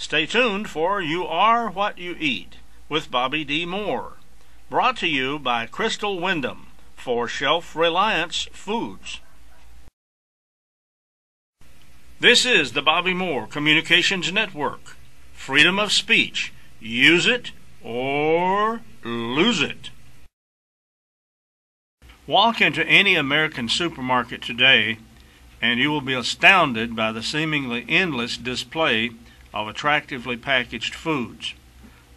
Stay tuned for You Are What You Eat with Bobby D. Moore, brought to you by Crystal Wyndham for Shelf-Reliance Foods. This is the Bobby Moore Communications Network. Freedom of speech. Use it or lose it. Walk into any American supermarket today and you will be astounded by the seemingly endless display of attractively packaged foods.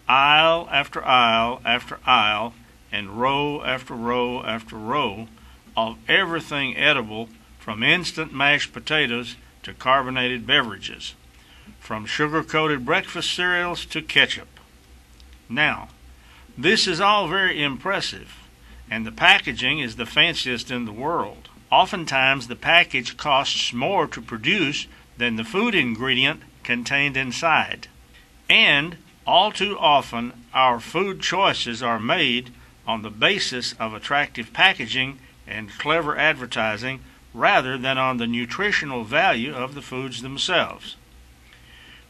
Aisle after aisle after aisle and row after row after row of everything edible, from instant mashed potatoes to carbonated beverages, from sugar-coated breakfast cereals to ketchup. Now, this is all very impressive, and the packaging is the fanciest in the world. Oftentimes, the package costs more to produce than the food ingredient contained inside. And all too often, our food choices are made on the basis of attractive packaging and clever advertising rather than on the nutritional value of the foods themselves.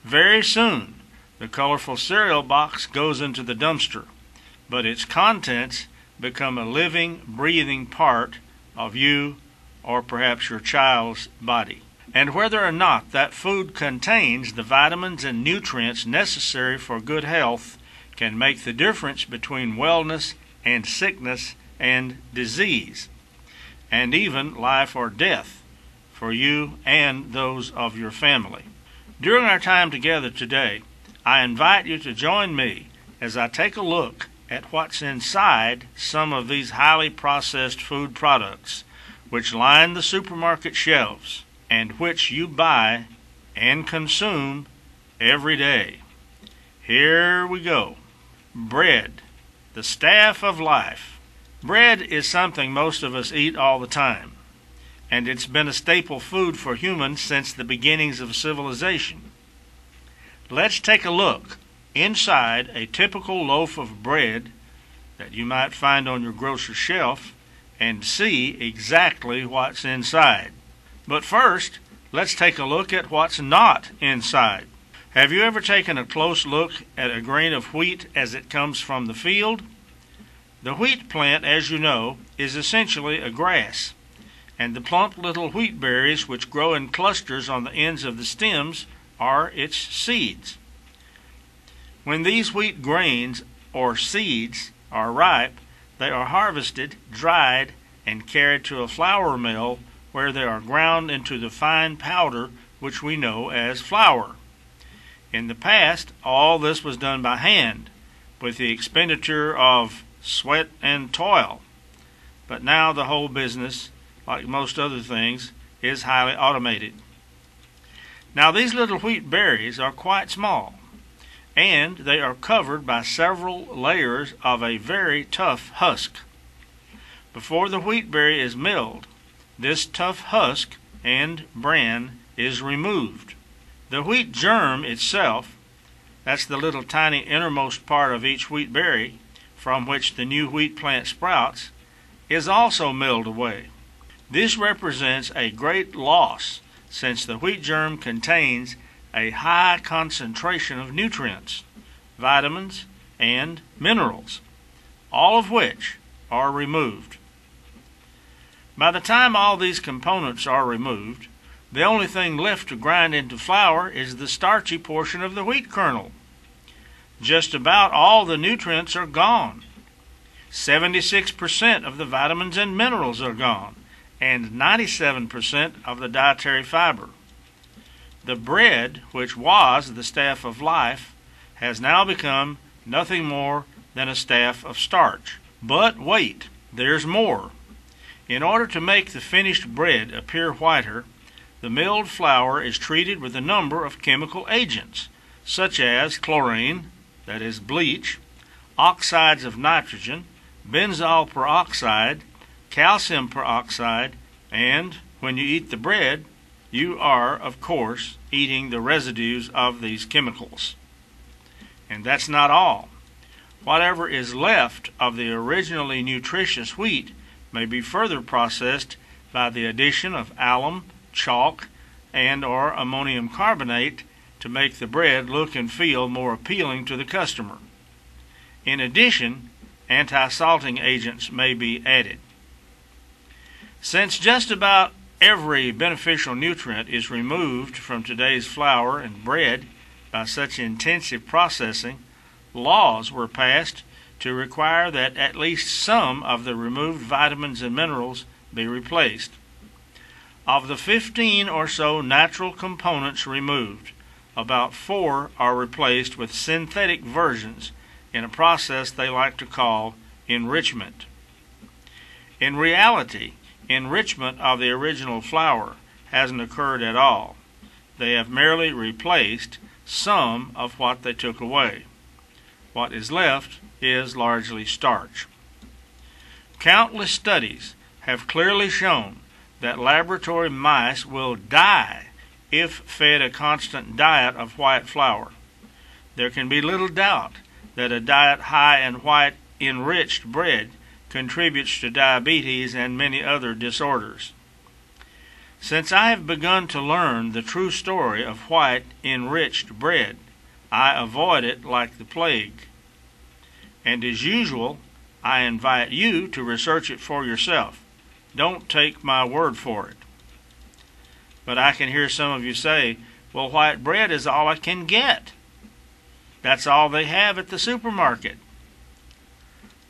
Very soon, the colorful cereal box goes into the dumpster, but its contents become a living, breathing part of you or perhaps your child's body. And whether or not that food contains the vitamins and nutrients necessary for good health can make the difference between wellness and sickness and disease, and even life or death for you and those of your family. During our time together today, I invite you to join me as I take a look at what's inside some of these highly processed food products which line the supermarket shelves and which you buy and consume every day. Here we go. Bread, the staff of life. Bread is something most of us eat all the time, and it's been a staple food for humans since the beginnings of civilization. Let's take a look inside a typical loaf of bread that you might find on your grocery shelf and see exactly what's inside. But first, let's take a look at what's not inside. Have you ever taken a close look at a grain of wheat as it comes from the field? The wheat plant, as you know, is essentially a grass, and the plump little wheat berries which grow in clusters on the ends of the stems are its seeds. When these wheat grains or seeds are ripe, they are harvested, dried, and carried to a flour mill where they are ground into the fine powder which we know as flour. In the past, all this was done by hand, with the expenditure of sweat and toil. But now the whole business, like most other things, is highly automated. Now these little wheat berries are quite small, and they are covered by several layers of a very tough husk. Before the wheat berry is milled, this tough husk and bran is removed. The wheat germ itself, that's the little tiny innermost part of each wheat berry from which the new wheat plant sprouts, is also milled away. This represents a great loss since the wheat germ contains a high concentration of nutrients, vitamins, and minerals, all of which are removed. By the time all these components are removed, the only thing left to grind into flour is the starchy portion of the wheat kernel. Just about all the nutrients are gone. 76% of the vitamins and minerals are gone, and 97% of the dietary fiber. The bread, which was the staff of life, has now become nothing more than a staff of starch. But wait, there's more. In order to make the finished bread appear whiter, the milled flour is treated with a number of chemical agents, such as chlorine, that is bleach, oxides of nitrogen, benzoyl peroxide, calcium peroxide, and when you eat the bread, you are, of course, eating the residues of these chemicals. And that's not all. Whatever is left of the originally nutritious wheat may be further processed by the addition of alum, chalk, and or ammonium carbonate to make the bread look and feel more appealing to the customer. In addition, anti-salting agents may be added. Since just about every beneficial nutrient is removed from today's flour and bread by such intensive processing, laws were passed to require that at least some of the removed vitamins and minerals be replaced. Of the 15 or so natural components removed, about 4 are replaced with synthetic versions in a process they like to call enrichment. In reality, enrichment of the original flour hasn't occurred at all. They have merely replaced some of what they took away. What is left is largely starch. Countless studies have clearly shown that laboratory mice will die if fed a constant diet of white flour. There can be little doubt that a diet high in white enriched bread contributes to diabetes and many other disorders. Since I have begun to learn the true story of white enriched bread, I avoid it like the plague. And as usual, I invite you to research it for yourself. Don't take my word for it. But I can hear some of you say, well, white bread is all I can get. That's all they have at the supermarket.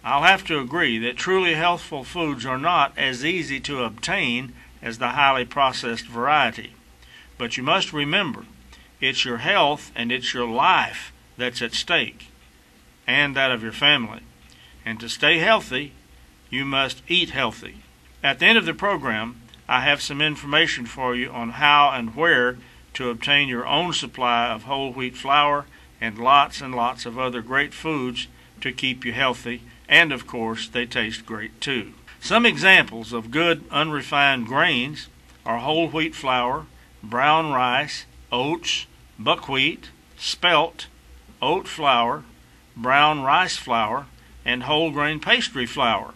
I'll have to agree that truly healthful foods are not as easy to obtain as the highly processed variety. But you must remember, it's your health and it's your life that's at stake, and that of your family. And to stay healthy, you must eat healthy. At the end of the program, I have some information for you on how and where to obtain your own supply of whole wheat flour and lots of other great foods to keep you healthy, and of course they taste great too. Some examples of good unrefined grains are whole wheat flour, brown rice, oats, buckwheat, spelt, oat flour, brown rice flour, and whole grain pastry flour.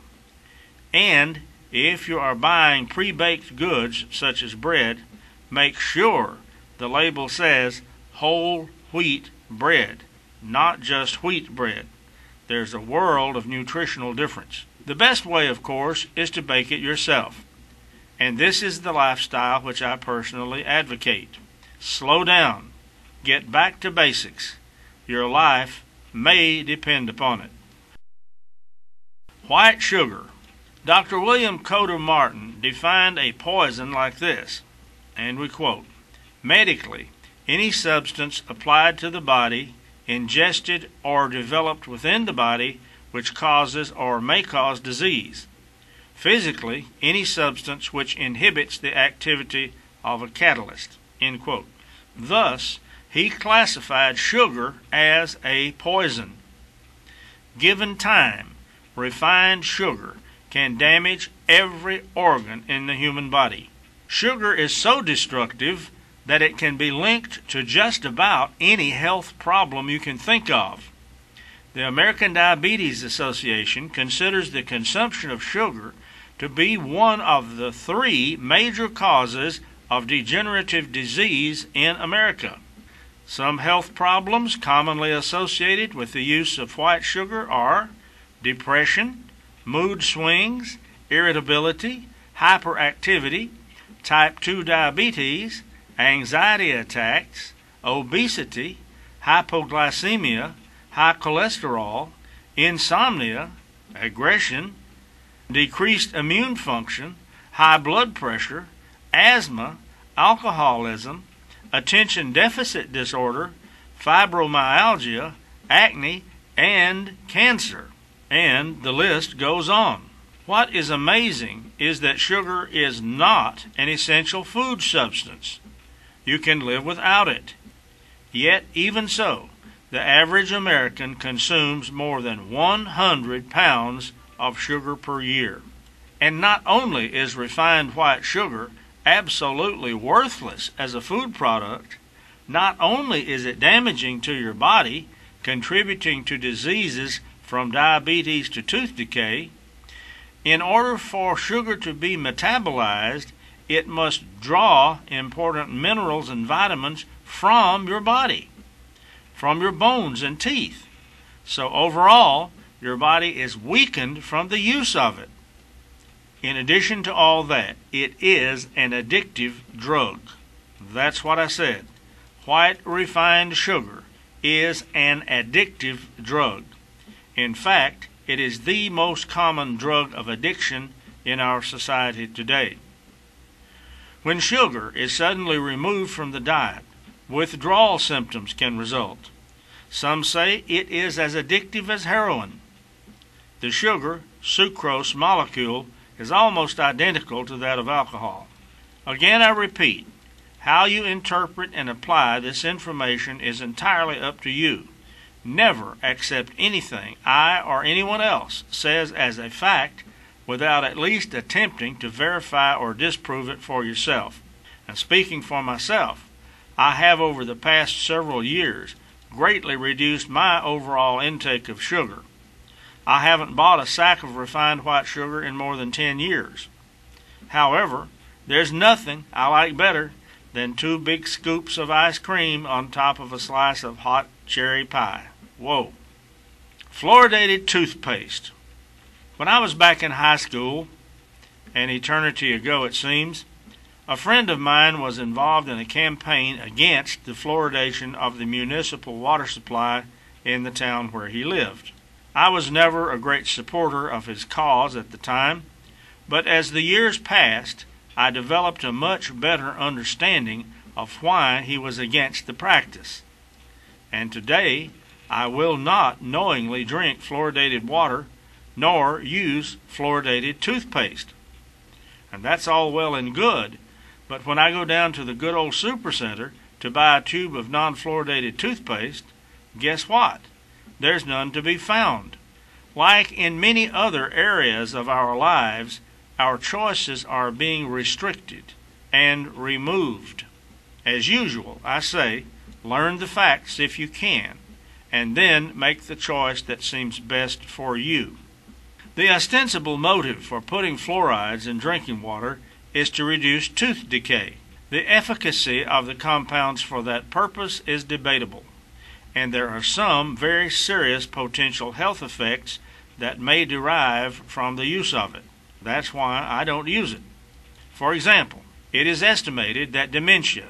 And if you are buying pre-baked goods such as bread, make sure the label says whole wheat bread, not just wheat bread. There's a world of nutritional difference. The best way, of course, is to bake it yourself. And this is the lifestyle which I personally advocate. Slow down. Get back to basics. Your life may depend upon it. White sugar. Dr. William Coder Martin defined a poison like this, and we quote, "Medically, any substance applied to the body, ingested or developed within the body, which causes or may cause disease. Physically, any substance which inhibits the activity of a catalyst." End quote. Thus, he classified sugar as a poison. Given time, refined sugar can damage every organ in the human body. Sugar is so destructive that it can be linked to just about any health problem you can think of. The American Diabetes Association considers the consumption of sugar to be one of the 3 major causes of degenerative disease in America. Some health problems commonly associated with the use of white sugar are depression, mood swings, irritability, hyperactivity, type 2 diabetes, anxiety attacks, obesity, hypoglycemia, high cholesterol, insomnia, aggression, decreased immune function, high blood pressure, asthma, alcoholism, attention deficit disorder, fibromyalgia, acne, and cancer. And the list goes on. What is amazing is that sugar is not an essential food substance. You can live without it. Yet, even so, the average American consumes more than 100 pounds of sugar per year. And not only is refined white sugar absolutely worthless as a food product, not only is it damaging to your body, contributing to diseases from diabetes to tooth decay, in order for sugar to be metabolized, it must draw important minerals and vitamins from your body, from your bones and teeth. So overall, your body is weakened from the use of it. In addition to all that, it is an addictive drug. That's what I said. White refined sugar is an addictive drug. In fact, it is the most common drug of addiction in our society today. When sugar is suddenly removed from the diet, withdrawal symptoms can result. Some say it is as addictive as heroin. The sugar sucrose molecule is almost identical to that of alcohol. Again, I repeat, how you interpret and apply this information is entirely up to you. Never accept anything I or anyone else says as a fact without at least attempting to verify or disprove it for yourself. And speaking for myself, I have over the past several years greatly reduced my overall intake of sugar. I haven't bought a sack of refined white sugar in more than 10 years. However, there's nothing I like better than 2 big scoops of ice cream on top of a slice of hot cherry pie. Whoa. Fluoridated toothpaste. When I was back in high school, an eternity ago it seems, a friend of mine was involved in a campaign against the fluoridation of the municipal water supply in the town where he lived. I was never a great supporter of his cause at the time, but as the years passed, I developed a much better understanding of why he was against the practice. And today, I will not knowingly drink fluoridated water nor use fluoridated toothpaste. And that's all well and good, but when I go down to the good old supercenter to buy a tube of non-fluoridated toothpaste, guess what? There's none to be found. Like in many other areas of our lives, our choices are being restricted and removed. As usual, I say, learn the facts if you can, and then make the choice that seems best for you. The ostensible motive for putting fluorides in drinking water is to reduce tooth decay. The efficacy of the compounds for that purpose is debatable, and there are some very serious potential health effects that may derive from the use of it. That's why I don't use it. For example, it is estimated that dementia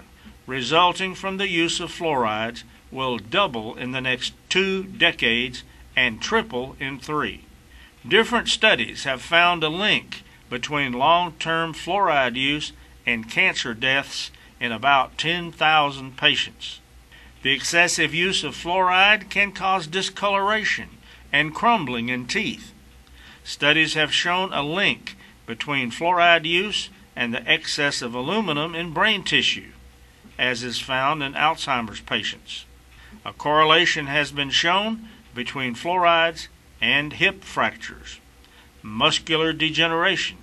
resulting from the use of fluorides will double in the next 2 decades and triple in 3. Different studies have found a link between long-term fluoride use and cancer deaths in about 10,000 patients. The excessive use of fluoride can cause discoloration and crumbling in teeth. Studies have shown a link between fluoride use and the excess of aluminum in brain tissue, as is found in Alzheimer's patients. A correlation has been shown between fluorides and hip fractures, muscular degeneration,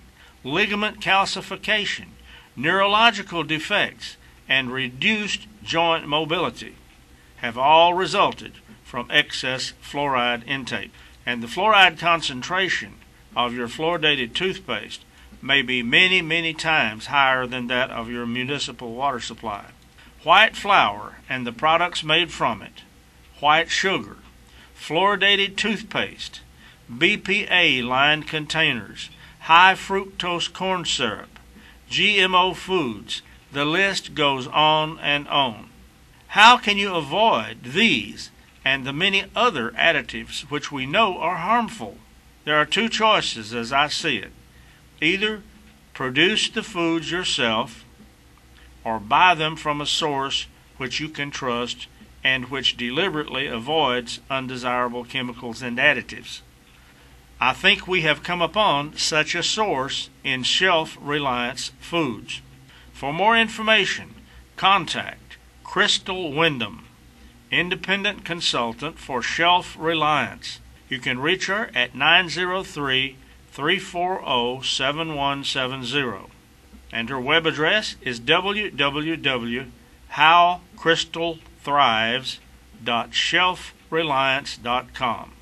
ligament calcification, neurological defects, and reduced joint mobility have all resulted from excess fluoride intake. And the fluoride concentration of your fluoridated toothpaste may be many, many times higher than that of your municipal water supply. White flour and the products made from it, white sugar, fluoridated toothpaste, BPA-lined containers, high fructose corn syrup, GMO foods, the list goes on and on. How can you avoid these and the many other additives which we know are harmful? There are 2 choices as I see it. Either produce the foods yourself or buy them from a source which you can trust and which deliberately avoids undesirable chemicals and additives. I think we have come upon such a source in Shelf-Reliance Foods. For more information, contact Crystal Wyndham, independent consultant for Shelf-Reliance. You can reach her at 903-340-7170. And her web address is www.howcrystalthrives.shelfreliance.com.